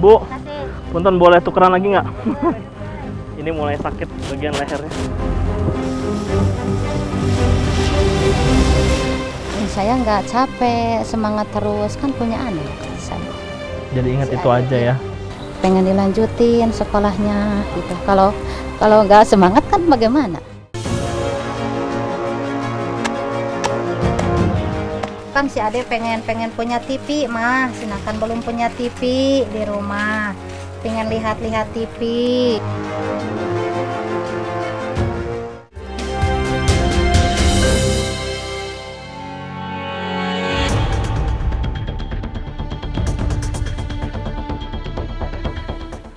Bu, Kasih. punten boleh tukeran lagi nggak? Ini mulai sakit bagian lehernya. Saya nggak capek, semangat terus, kan punya anak saya. Jadi ingat itu aja ya. Pengen dilanjutin sekolahnya gitu. Kalau nggak semangat kan bagaimana? Kan si Ade pengen punya TV mah, sedangkan belum punya TV di rumah. Pengen lihat-lihat TV.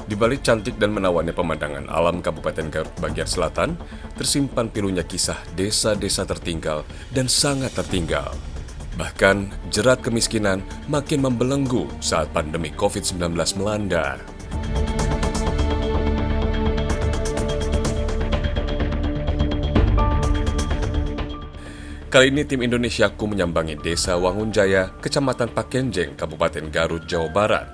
Di balik cantik dan menawannya pemandangan alam Kabupaten Garut bagian selatan, tersimpan pilunya kisah desa-desa tertinggal dan sangat tertinggal. Bahkan, jerat kemiskinan makin membelenggu saat pandemi COVID-19 melanda. Kali ini tim Indonesiaku menyambangi Desa Wangunjaya, Kecamatan Pakenjeng, Kabupaten Garut, Jawa Barat.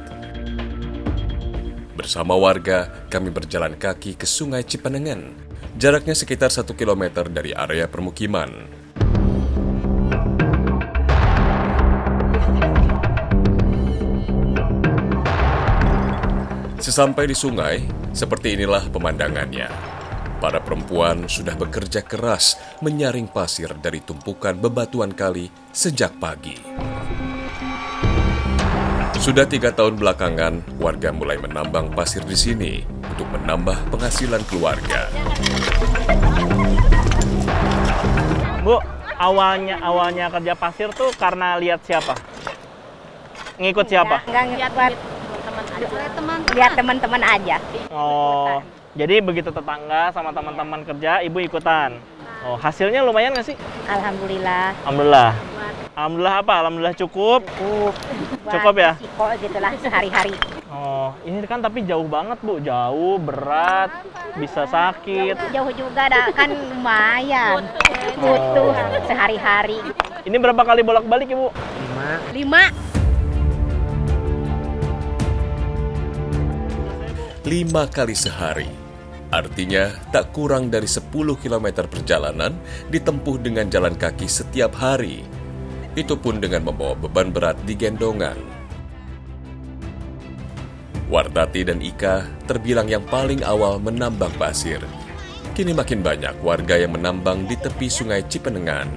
Bersama warga, kami berjalan kaki ke Sungai Cipenengen. Jaraknya sekitar 1 km dari area permukiman. Sesampai di sungai, seperti inilah pemandangannya. Para perempuan sudah bekerja keras menyaring pasir dari tumpukan bebatuan kali sejak pagi. Sudah 3 tahun belakangan, warga mulai menambang pasir di sini untuk menambah penghasilan keluarga. Bu, awalnya kerja pasir tuh karena lihat siapa? Ngikut siapa? Enggak ngikut, lihat teman-teman aja. Oh, jadi begitu tetangga sama teman-teman kerja, ibu ikutan. Oh, hasilnya lumayan nggak sih? Alhamdulillah. Alhamdulillah. Alhamdulillah apa? Alhamdulillah cukup. Cukup ya? Kok gitulah sehari-hari. Oh, ini kan tapi jauh banget Bu, jauh, berat, bisa sakit. Jauh juga dah, kan lumayan. Butuh sehari-hari. Ini berapa kali bolak-balik Ibu? 5. 5 kali sehari. Artinya tak kurang dari 10 km perjalanan ditempuh dengan jalan kaki setiap hari. Itu pun dengan membawa beban berat di gendongan. Wartati dan Ika terbilang yang paling awal menambang pasir. Kini makin banyak warga yang menambang di tepi Sungai Cipenengan.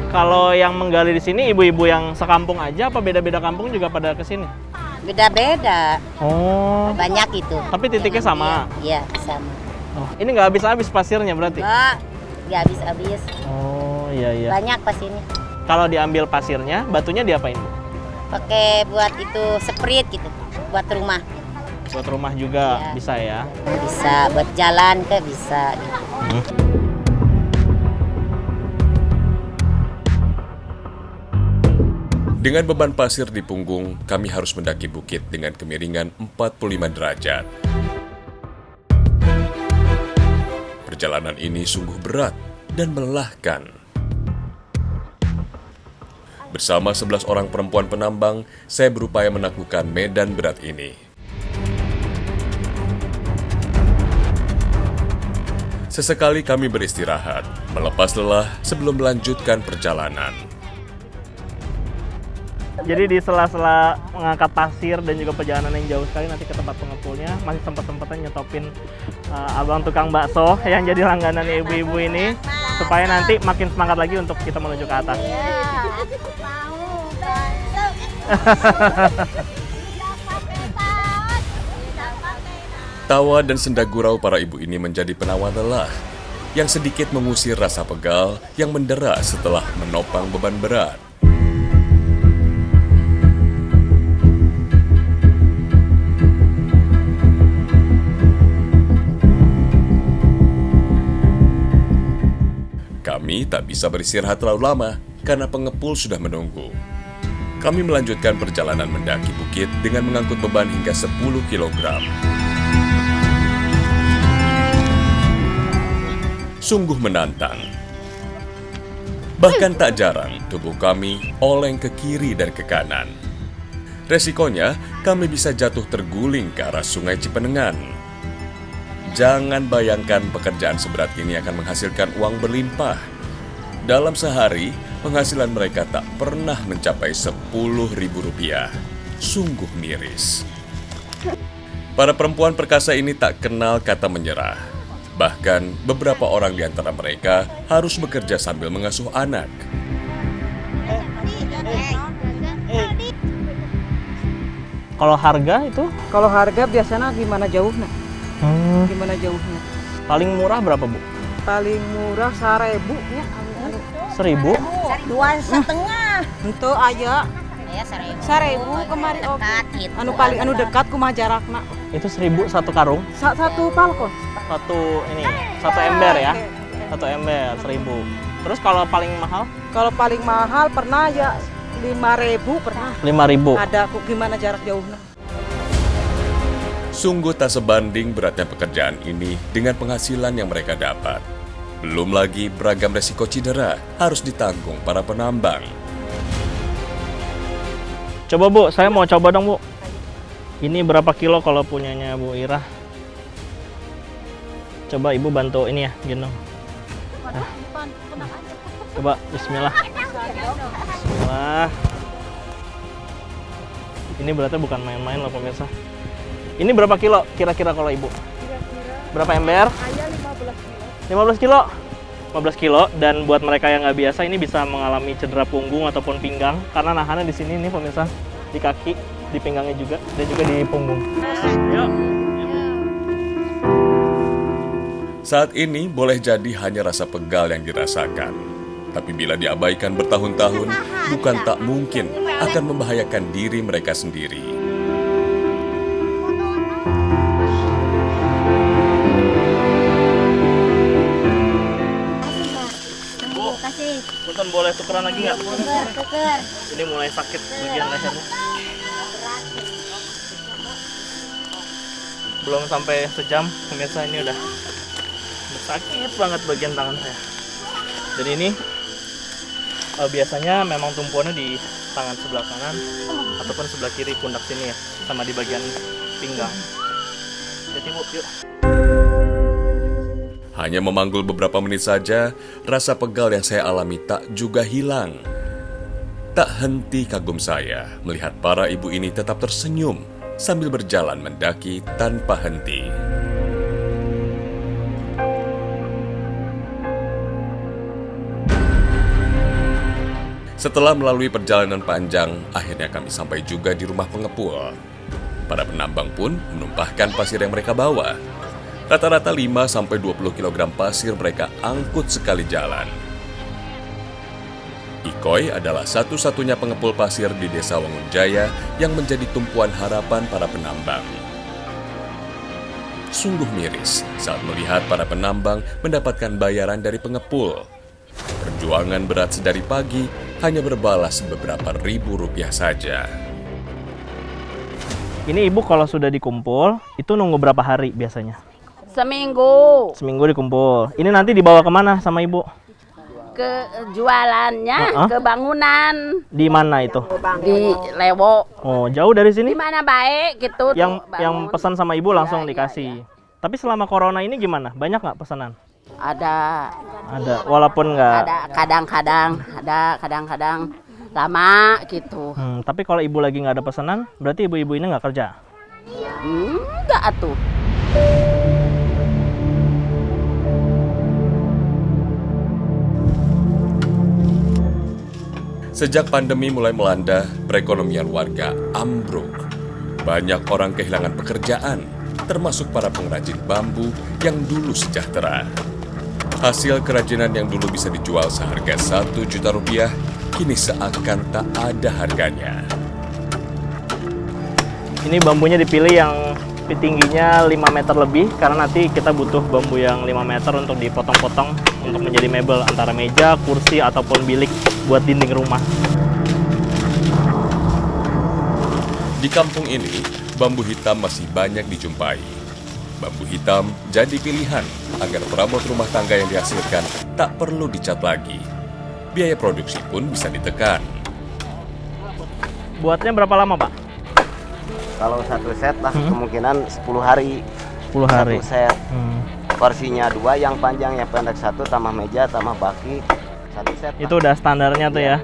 Kalau yang menggali di sini ibu-ibu yang sekampung aja apa beda-beda kampung juga pada ke sini? Beda-beda. Oh, Banyak itu. tapi titiknya sama. Iya, sama. Oh, ini nggak habis-habis pasirnya berarti? Nggak habis-habis. Oh, iya iya. Banyak pas ini. Kalau diambil pasirnya, batunya diapain Bu? Pakai buat itu sprit gitu, buat rumah. Buat rumah juga Iya. bisa ya? Bisa buat jalan ke bisa gitu. Dengan beban pasir di punggung, kami harus mendaki bukit dengan kemiringan 45 derajat. Perjalanan ini sungguh berat dan melelahkan. Bersama 11 orang perempuan penambang, saya berupaya menaklukkan medan berat ini. Sesekali kami beristirahat, melepas lelah sebelum melanjutkan perjalanan. Jadi di sela-sela mengangkat pasir dan juga perjalanan yang jauh sekali nanti ke tempat pengepulnya, masih sempat-sempatnya nyetopin abang tukang bakso yang jadi langganan ibu-ibu ini, supaya nanti makin semangat lagi untuk kita menuju ke atas. Tawa dan senda gurau para ibu ini menjadi penawar lelah, yang sedikit mengusir rasa pegal yang mendera setelah menopang beban berat. Kami tak bisa beristirahat terlalu lama karena pengepul sudah menunggu. Kami melanjutkan perjalanan mendaki bukit dengan mengangkut beban hingga 10 kg. Sungguh menantang. Bahkan tak jarang tubuh kami oleng ke kiri dan ke kanan. Resikonya, kami bisa jatuh terguling ke arah Sungai Cipenengan. Jangan bayangkan pekerjaan seberat ini akan menghasilkan uang berlimpah. Dalam sehari, penghasilan mereka tak pernah mencapai Rp10.000. Sungguh miris. Para perempuan perkasa ini tak kenal kata menyerah. Bahkan, beberapa orang di antara mereka harus bekerja sambil mengasuh anak. Kalau harga itu Kalau harga biasanya gimana jauhnya? Gimana jauhnya? paling murah berapa, Bu? Paling murah 1.000 nya. 1.000? 2,5. Untuk aya Ya, 1.000. 1.000 kemarin oke. Dekat gitu. Anu paling anu dekat kumaha jarakna? Itu 1.000 satu karung? Satu palkon. Satu ember ya? Satu ember, 1.000. Terus kalau paling mahal? Kalau paling mahal pernah ya 5.000 pernah. 5.000. Ada gimana jarak jauhnya? Sungguh tak sebanding beratnya pekerjaan ini dengan penghasilan yang mereka dapat. Belum lagi beragam resiko cedera harus ditanggung para penambang. Coba Bu, saya mau coba dong Bu. Ini berapa kilo kalau punyanya Bu Ira? Coba Ibu bantu ini ya, gendong. Nah. Coba, bismillah. Bismillah. Ini beratnya bukan main-main loh pemirsa. Ini berapa kilo kira-kira kalau Ibu? Berapa ember? 15 kilo. 15 kilo, dan buat mereka yang nggak biasa ini bisa mengalami cedera punggung ataupun pinggang karena nahannya di sini nih pemirsa, di kaki, di pinggangnya juga, dan juga di punggung. Yuk. Saat ini boleh jadi hanya rasa pegal yang dirasakan. Tapi bila diabaikan bertahun-tahun, bukan tak mungkin akan membahayakan diri mereka sendiri. Punten, boleh tukeran lagi nggak? Tuker. Ini mulai sakit bagian lehernya. Belum sampai sejam, pemirsa, ini udah sakit banget bagian tangan saya. Dan ini biasanya memang tumpuannya di tangan sebelah kanan ataupun sebelah kiri pundak sini ya, sama di bagian pinggang. Jadi Bu, yuk. Hanya memanggul beberapa menit saja, rasa pegal yang saya alami tak juga hilang. Tak henti kagum saya melihat para ibu ini tetap tersenyum sambil berjalan mendaki tanpa henti. Setelah melalui perjalanan panjang, akhirnya kami sampai juga di rumah pengepul. Para penambang pun menumpahkan pasir yang mereka bawa. Rata-rata 5-20 kg pasir mereka angkut sekali jalan. Ikoy adalah satu-satunya pengepul pasir di Desa Wangunjaya yang menjadi tumpuan harapan para penambang. Sungguh miris saat melihat para penambang mendapatkan bayaran dari pengepul. Perjuangan berat sedari pagi hanya berbalas beberapa ribu rupiah saja. Ini Ibu kalau sudah dikumpul, itu nunggu berapa hari biasanya? Seminggu Seminggu dikumpul. Ini nanti dibawa kemana sama Ibu? ke jualannya, ke bangunan Di mana itu? di Lewo. Oh, jauh dari sini? Di mana baik gitu. Yang bangun. pesan sama Ibu langsung Iya, dikasih. Tapi selama corona ini gimana? Banyak nggak pesanan? Ada Ada, walaupun nggak. kadang-kadang lama gitu. Tapi kalau Ibu lagi nggak ada pesanan, berarti ibu-ibu ini nggak kerja? Enggak atuh. Sejak pandemi mulai melanda, perekonomian warga ambruk. Banyak orang kehilangan pekerjaan, termasuk para pengrajin bambu yang dulu sejahtera. Hasil kerajinan yang dulu bisa dijual seharga Rp1 juta, kini seakan tak ada harganya. Ini bambunya dipilih yang tingginya 5 meter lebih, karena nanti kita butuh bambu yang 5 meter untuk dipotong-potong untuk menjadi mebel antara meja, kursi, ataupun bilik buat dinding rumah. Di kampung ini, bambu hitam masih banyak dijumpai. Bambu hitam jadi pilihan agar perabot rumah tangga yang dihasilkan tak perlu dicat lagi. Biaya produksi pun bisa ditekan. Buatnya berapa lama, Pak? Kalau satu set lah kemungkinan 10 hari. 10 hari. Satu set. Porsinya 2, yang panjang yang pendek 1, tambah meja, tambah baki, 1 set. Itu udah standarnya tuh ya.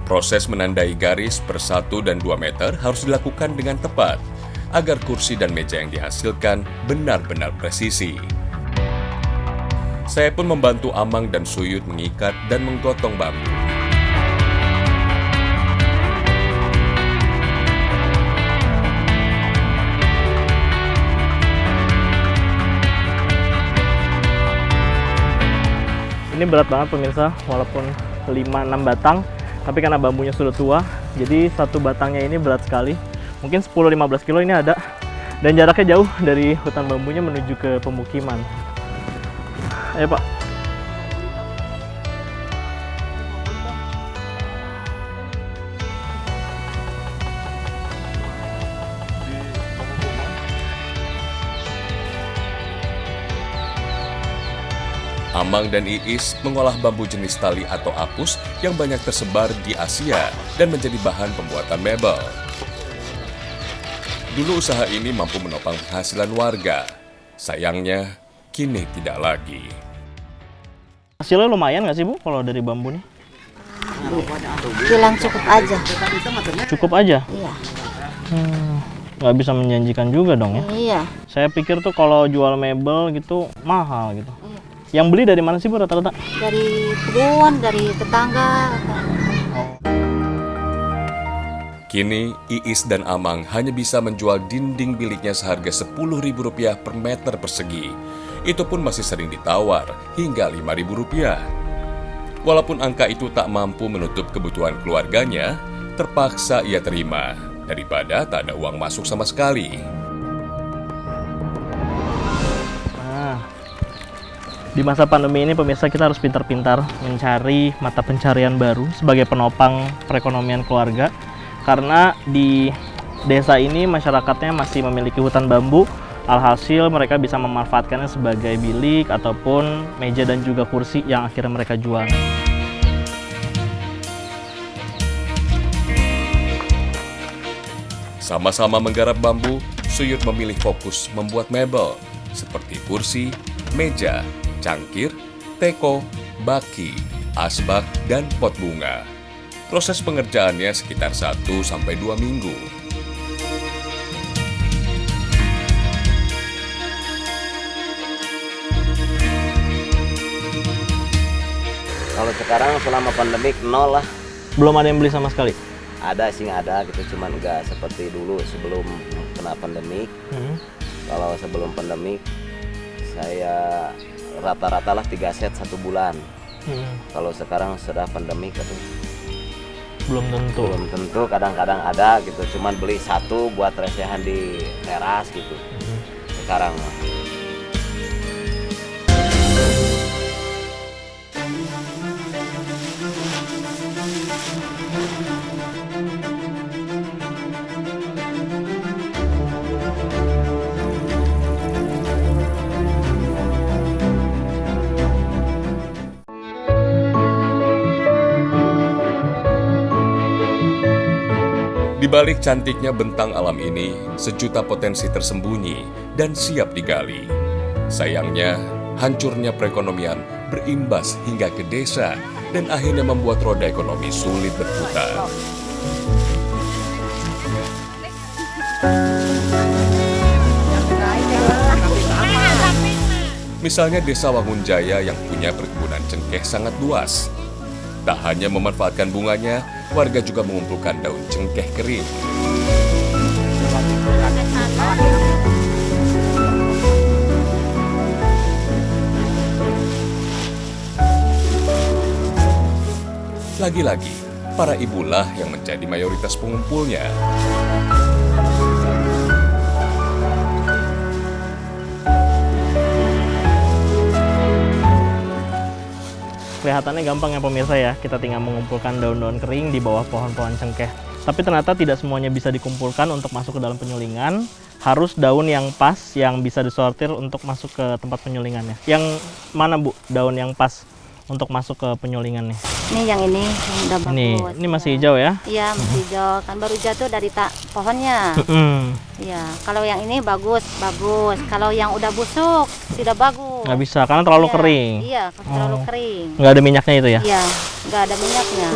Proses menandai garis per 1 dan 2 meter harus dilakukan dengan tepat agar kursi dan meja yang dihasilkan benar-benar presisi. Saya pun membantu Amang dan Suyut mengikat dan menggotong bambu. Ini berat banget pemirsa, walaupun 5-6 batang, tapi karena bambunya sudah tua, jadi satu batangnya ini berat sekali. Mungkin 10-15 kilo ini ada. Dan jaraknya jauh dari hutan bambunya menuju ke pemukiman. Ayo Pak. Amang dan Iis mengolah bambu jenis tali atau apus yang banyak tersebar di Asia dan menjadi bahan pembuatan mebel. Dulu usaha ini mampu menopang penghasilan warga. Sayangnya, kini tidak lagi. Hasilnya lumayan nggak sih Bu kalau dari bambu nih? Bilang cukup aja. Cukup aja? Iya. Nggak bisa menjanjikan juga dong ya? Iya. Saya pikir tuh kalau jual mebel gitu mahal gitu. Iya. Yang beli dari mana sih Bu rata-rata? Dari kebun, dari tetangga. Kini, Iis dan Amang hanya bisa menjual dinding biliknya seharga Rp10.000 per meter persegi. Itu pun masih sering ditawar hingga Rp5.000. Walaupun angka itu tak mampu menutup kebutuhan keluarganya, terpaksa ia terima daripada tak ada uang masuk sama sekali. Di masa pandemi ini pemirsa kita harus pintar-pintar mencari mata pencarian baru sebagai penopang perekonomian keluarga. Karena di desa ini masyarakatnya masih memiliki hutan bambu, alhasil mereka bisa memanfaatkannya sebagai bilik ataupun meja dan juga kursi yang akhirnya mereka jual. Sama-sama menggarap bambu, Suyut memilih fokus membuat mebel seperti kursi, meja, cangkir, teko, baki, asbak, dan pot bunga. Proses pengerjaannya sekitar 1-2 minggu. Kalau sekarang selama pandemik 0 lah. Belum ada yang beli sama sekali? Ada sih ada gitu, cuman nggak seperti dulu sebelum kena pandemik. Kalau sebelum pandemik saya rata-rata lah 3 set 1 bulan. Kalau sekarang sudah pandemik itu belum tentu, kadang-kadang ada gitu, cuman beli 1 buat recehan di teras gitu. Sekarang Di balik cantiknya bentang alam ini, sejuta potensi tersembunyi dan siap digali. Sayangnya, hancurnya perekonomian berimbas hingga ke desa dan akhirnya membuat roda ekonomi sulit berputar. Misalnya desa Wangunjaya yang punya perkebunan cengkeh sangat luas. Tak hanya memanfaatkan bunganya, warga juga mengumpulkan daun cengkeh kering. Lagi-lagi, para ibulah yang menjadi mayoritas pengumpulnya. Kelihatannya gampang ya pemirsa ya, kita tinggal mengumpulkan daun-daun kering di bawah pohon-pohon cengkeh. Tapi ternyata tidak semuanya bisa dikumpulkan untuk masuk ke dalam penyulingan. Harus daun yang pas, yang bisa disortir untuk masuk ke tempat penyulingannya. Yang mana Bu, daun yang pas untuk masuk ke penyulingan nih? Ini yang ini yang udah bagus. Ini masih hijau ya? Iya, masih hijau. Kan baru jatuh dari pohonnya. Iya, kalau yang ini bagus. Kalau yang udah busuk tidak bagus. Nggak bisa karena terlalu Iya, kering. Iya, terlalu kering. Nggak ada minyaknya itu ya? Iya, nggak ada minyaknya.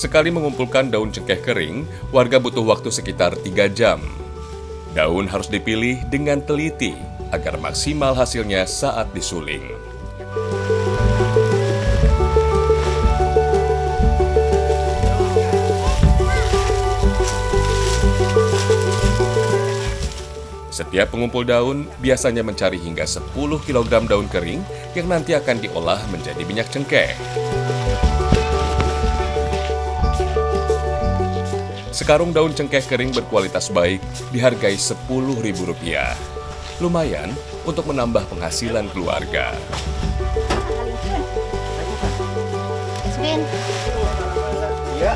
Sekali mengumpulkan daun cengkeh kering, warga butuh waktu sekitar 3 jam. Daun harus dipilih dengan teliti agar maksimal hasilnya saat disuling. Setiap pengumpul daun biasanya mencari hingga 10 kg daun kering yang nanti akan diolah menjadi minyak cengkeh. Sekarung daun cengkeh kering berkualitas baik dihargai Rp10.000. Lumayan untuk menambah penghasilan keluarga. Masukin. Iya.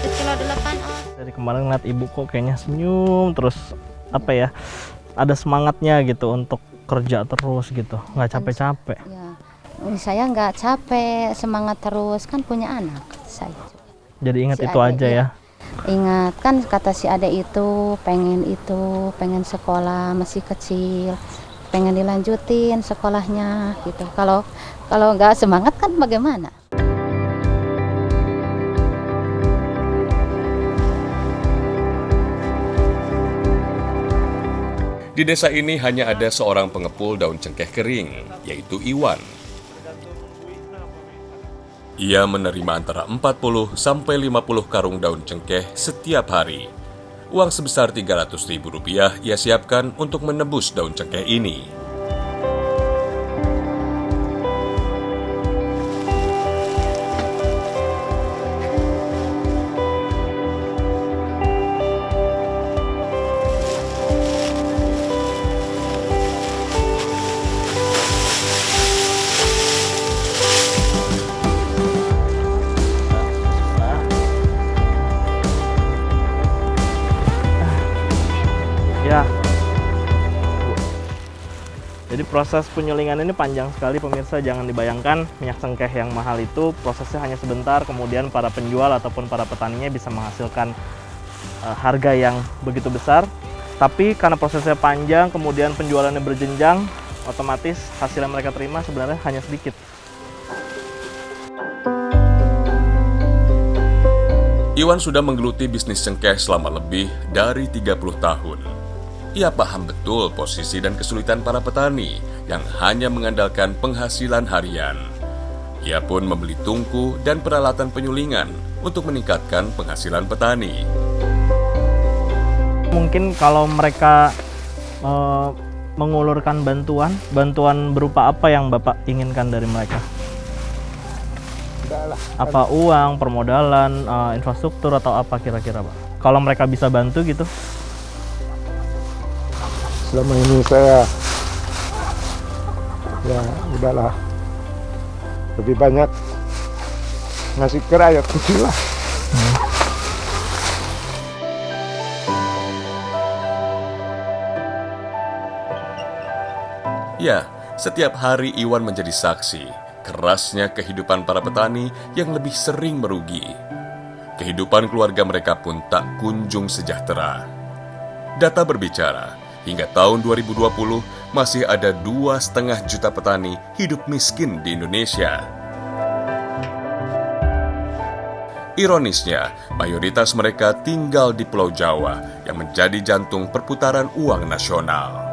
Kilo 8 oh. Dari kemarin ngeliat ibu kok kayaknya senyum terus apa ya, ada semangatnya gitu untuk kerja terus gitu, nggak capek-capek. Ya, saya nggak capek, semangat terus kan punya anak saya. Jadi ingat Si itu Ade, aja ya. Ingat kan kata si Ade itu, pengen sekolah masih kecil, pengen dilanjutin sekolahnya gitu. Kalau nggak semangat kan bagaimana? Di desa ini hanya ada seorang pengepul daun cengkeh kering, yaitu Iwan. Ia menerima antara 40 sampai 50 karung daun cengkeh setiap hari. Uang sebesar Rp300.000 ia siapkan untuk menebus daun cengkeh ini. Ya. Jadi proses penyulingan ini panjang sekali pemirsa, jangan dibayangkan minyak cengkeh yang mahal itu prosesnya hanya sebentar, kemudian para penjual ataupun para petaninya bisa menghasilkan harga yang begitu besar. Tapi karena prosesnya panjang, kemudian penjualannya berjenjang, otomatis hasil yang mereka terima sebenarnya hanya sedikit. Iwan sudah menggeluti bisnis cengkeh selama lebih dari 30 tahun. Ia paham betul posisi dan kesulitan para petani yang hanya mengandalkan penghasilan harian. Ia pun membeli tungku dan peralatan penyulingan untuk meningkatkan penghasilan petani. Mungkin kalau mereka mengulurkan bantuan berupa apa yang Bapak inginkan dari mereka? Apa uang, permodalan, infrastruktur atau apa kira-kira Pak? Kalau mereka bisa bantu gitu? Selama ini saya ya udahlah lebih banyak ngasih ke rakyat kecil lah. Ya, setiap hari Iwan menjadi saksi kerasnya kehidupan para petani yang lebih sering merugi. Kehidupan keluarga mereka pun tak kunjung sejahtera. Data berbicara, hingga tahun 2020 masih ada 2,5 juta petani hidup miskin di Indonesia. Ironisnya, mayoritas mereka tinggal di Pulau Jawa yang menjadi jantung perputaran uang nasional.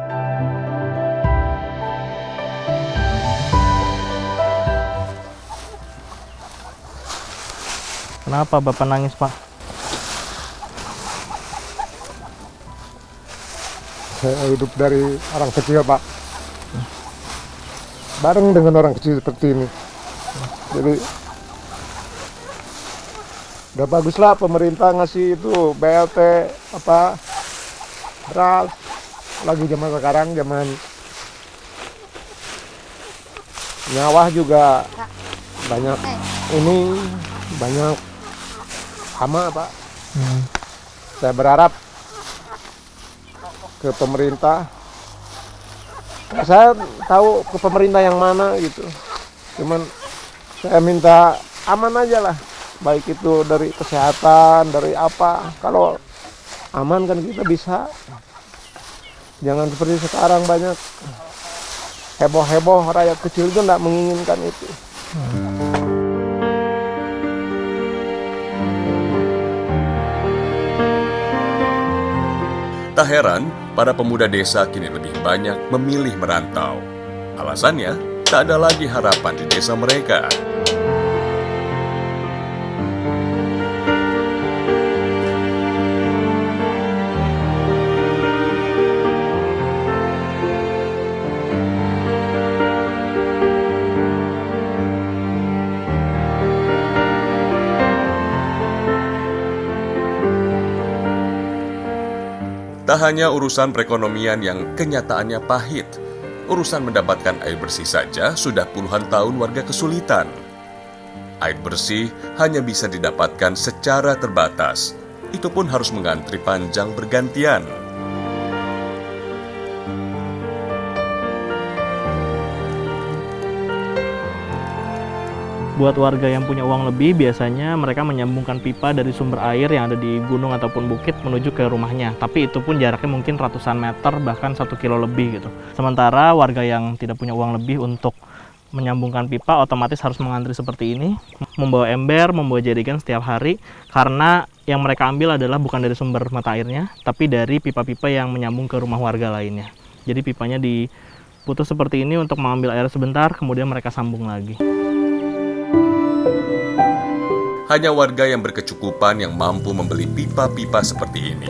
Kenapa Bapak nangis Pak? Saya hidup dari orang kecil Pak, bareng dengan orang kecil seperti ini. Jadi udah baguslah pemerintah ngasih itu BLT apa beras, lagi zaman sekarang zaman Nyawah juga banyak ini, banyak hama Pak. Saya berharap ke pemerintah, saya tahu ke pemerintah yang mana gitu, cuman saya minta aman aja lah, baik itu dari kesehatan, dari apa. Kalau aman kan kita bisa, jangan seperti sekarang banyak heboh-heboh, rakyat kecil itu tidak menginginkan itu. Tak heran, para pemuda desa kini lebih banyak memilih merantau. Alasannya, tak ada lagi harapan di desa mereka. Tak hanya urusan perekonomian yang kenyataannya pahit, urusan mendapatkan air bersih saja sudah puluhan tahun warga kesulitan. Air bersih hanya bisa didapatkan secara terbatas, itu pun harus mengantri panjang bergantian. Buat warga yang punya uang lebih, biasanya mereka menyambungkan pipa dari sumber air yang ada di gunung ataupun bukit menuju ke rumahnya. Tapi itu pun jaraknya mungkin ratusan meter, bahkan 1 kilo lebih gitu. Sementara warga yang tidak punya uang lebih untuk menyambungkan pipa otomatis harus mengantri seperti ini, membawa ember, membawa jerigen setiap hari, karena yang mereka ambil adalah bukan dari sumber mata airnya, tapi dari pipa-pipa yang menyambung ke rumah warga lainnya. Jadi pipanya diputus seperti ini untuk mengambil air sebentar, kemudian mereka sambung lagi. Hanya warga yang berkecukupan yang mampu membeli pipa-pipa seperti ini.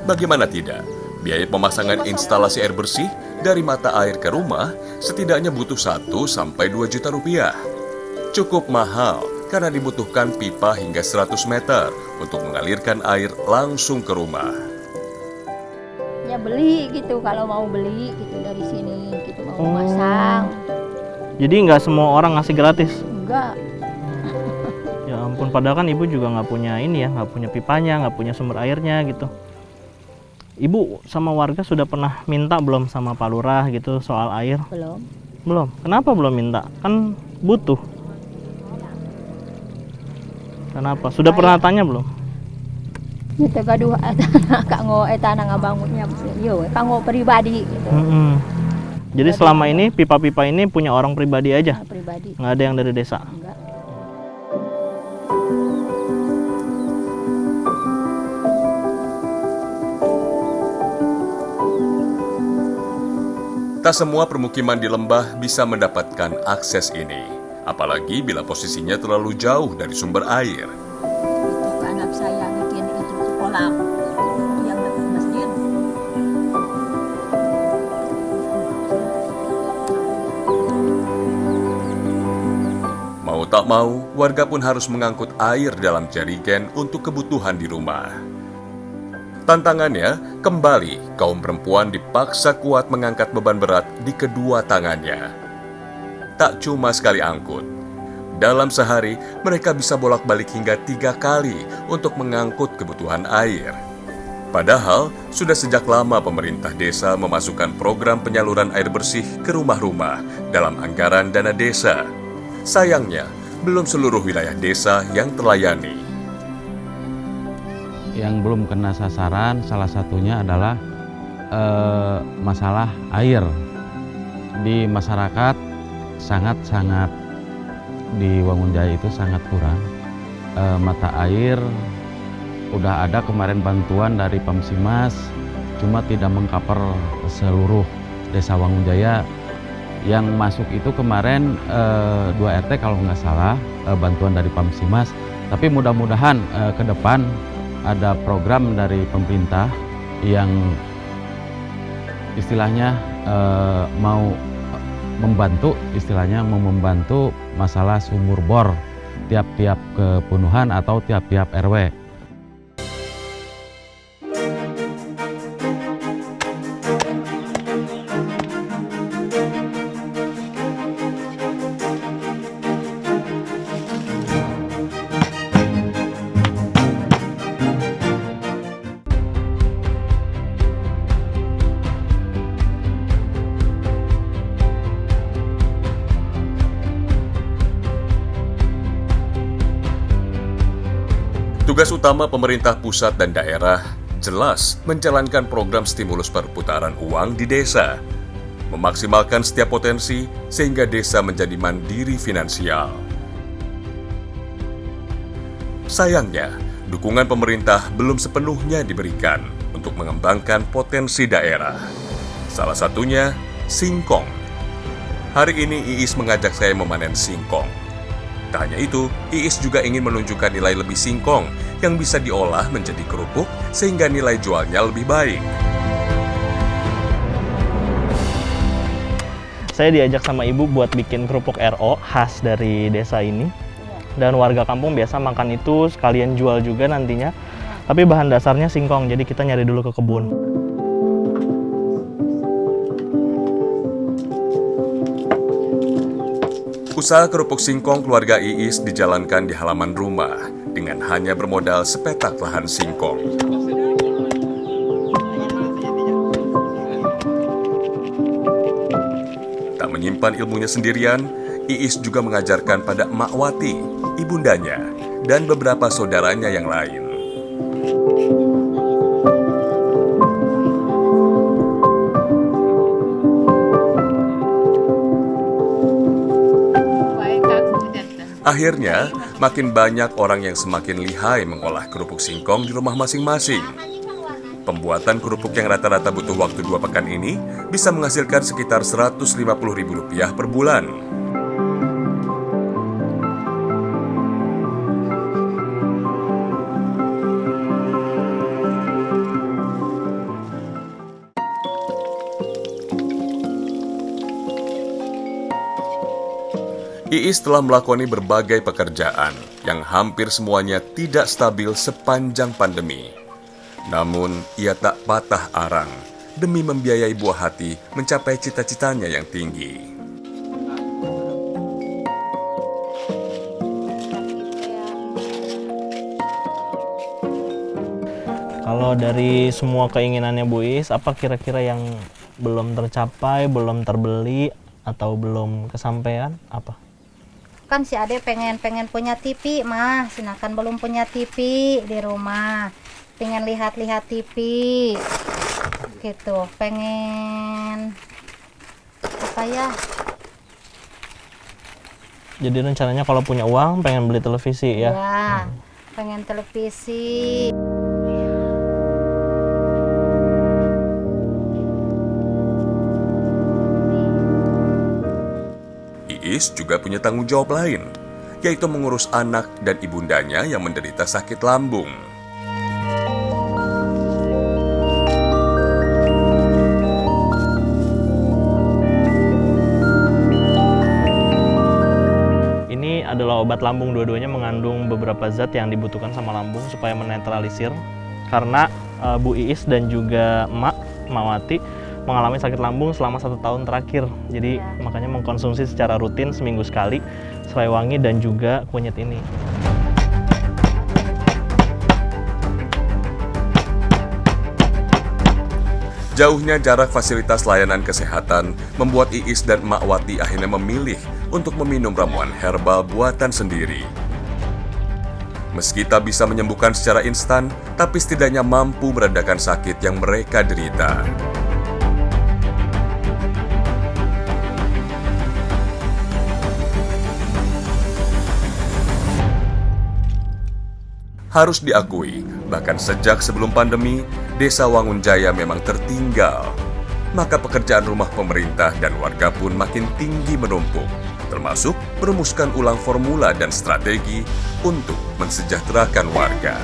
Bagaimana tidak? Biaya pemasangan instalasi air bersih dari mata air ke rumah setidaknya butuh 1 sampai 2 juta rupiah. Cukup mahal karena dibutuhkan pipa hingga 100 meter untuk mengalirkan air langsung ke rumah. Ya beli gitu, kalau mau beli gitu dari sini gitu, mau masang. Jadi nggak semua orang ngasih gratis? Enggak. Ya ampun, padahal kan ibu juga nggak punya ini ya, nggak punya pipanya, nggak punya sumber airnya gitu. Ibu sama warga sudah pernah minta belum sama Pak Lurah gitu soal air? Belum. Belum. Kenapa belum minta? Kan butuh. Kenapa? Sudah pernah tanya belum? Kita gaduh kanggo eta ngabangunnya yo, kanggo pribadi gitu. Jadi selama ini pipa-pipa ini punya orang pribadi aja? Pribadi. Nggak ada yang dari desa? Enggak. Tak semua permukiman di lembah bisa mendapatkan akses ini, apalagi bila posisinya terlalu jauh dari sumber air. Itu anak saya bikin itu sekolah yang dekat masjid. Mau tak mau, warga pun harus mengangkut air dalam jerigen untuk kebutuhan di rumah. Tantangannya, kembali kaum perempuan dipaksa kuat mengangkat beban berat di kedua tangannya. Tak cuma sekali angkut. Dalam sehari, mereka bisa bolak-balik hingga 3 kali untuk mengangkut kebutuhan air. Padahal, sudah sejak lama pemerintah desa memasukkan program penyaluran air bersih ke rumah-rumah dalam anggaran dana desa. Sayangnya, belum seluruh wilayah desa yang terlayani. Yang belum kena sasaran salah satunya adalah masalah air. Di masyarakat sangat-sangat di Wangunjaya itu sangat kurang. Mata air udah ada kemarin bantuan dari Pamsimas, cuma tidak mengcover seluruh desa Wangunjaya. Yang masuk itu kemarin 2 RT kalau nggak salah, bantuan dari Pamsimas. Tapi mudah-mudahan ke depan ada program dari pemerintah yang istilahnya mau membantu masalah sumur bor tiap-tiap kepenuhan atau tiap-tiap RW. Tugas utama pemerintah pusat dan daerah jelas menjalankan program stimulus perputaran uang di desa, memaksimalkan setiap potensi sehingga desa menjadi mandiri finansial. Sayangnya, dukungan pemerintah belum sepenuhnya diberikan untuk mengembangkan potensi daerah. Salah satunya singkong. Hari ini Iis mengajak saya memanen singkong. Tak hanya itu, Iis juga ingin menunjukkan nilai lebih singkong yang bisa diolah menjadi kerupuk sehingga nilai jualnya lebih baik. Saya diajak sama ibu buat bikin kerupuk RO khas dari desa ini. Dan warga kampung biasa makan itu sekalian jual juga nantinya. Tapi bahan dasarnya singkong, jadi kita nyari dulu ke kebun. Usaha kerupuk singkong keluarga Iis dijalankan di halaman rumah dengan hanya bermodal sepetak lahan singkong. Tak menyimpan ilmunya sendirian, Iis juga mengajarkan pada Emak Wati, ibundanya, dan beberapa saudaranya yang lain. Akhirnya, makin banyak orang yang semakin lihai mengolah kerupuk singkong di rumah masing-masing. Pembuatan kerupuk yang rata-rata butuh waktu 2 pekan ini bisa menghasilkan sekitar Rp150.000 per bulan. Iis telah melakoni berbagai pekerjaan yang hampir semuanya tidak stabil sepanjang pandemi. Namun, ia tak patah arang demi membiayai buah hati mencapai cita-citanya yang tinggi. Kalau dari semua keinginannya Bu Iis, apa kira-kira yang belum tercapai, belum terbeli, atau belum kesampaian? Apa? Kan si Ade pengen punya TV mah, Sinakan belum punya TV di rumah, pengen lihat-lihat TV gitu, pengen apa ya, Jadi rencananya kalau punya uang pengen beli televisi ya? ya pengen televisi. Iis juga punya tanggung jawab lain, yaitu mengurus anak dan ibundanya yang menderita sakit lambung. Ini adalah obat lambung, dua-duanya mengandung beberapa zat yang dibutuhkan sama lambung supaya menetralisir. Karena Bu Iis dan juga Emak Wati mengalami sakit lambung selama 1 tahun terakhir. Jadi makanya mengkonsumsi secara rutin seminggu sekali serai wangi dan juga kunyit ini. Jauhnya jarak fasilitas layanan kesehatan membuat Iis dan Emak Wati akhirnya memilih untuk meminum ramuan herbal buatan sendiri. Meski tak bisa menyembuhkan secara instan, tapi setidaknya mampu meredakan sakit yang mereka derita. Harus diakui, bahkan sejak sebelum pandemi, Desa Wangunjaya memang tertinggal. Maka pekerjaan rumah pemerintah dan warga pun makin tinggi menumpuk, termasuk merumuskan ulang formula dan strategi untuk mensejahterakan warga.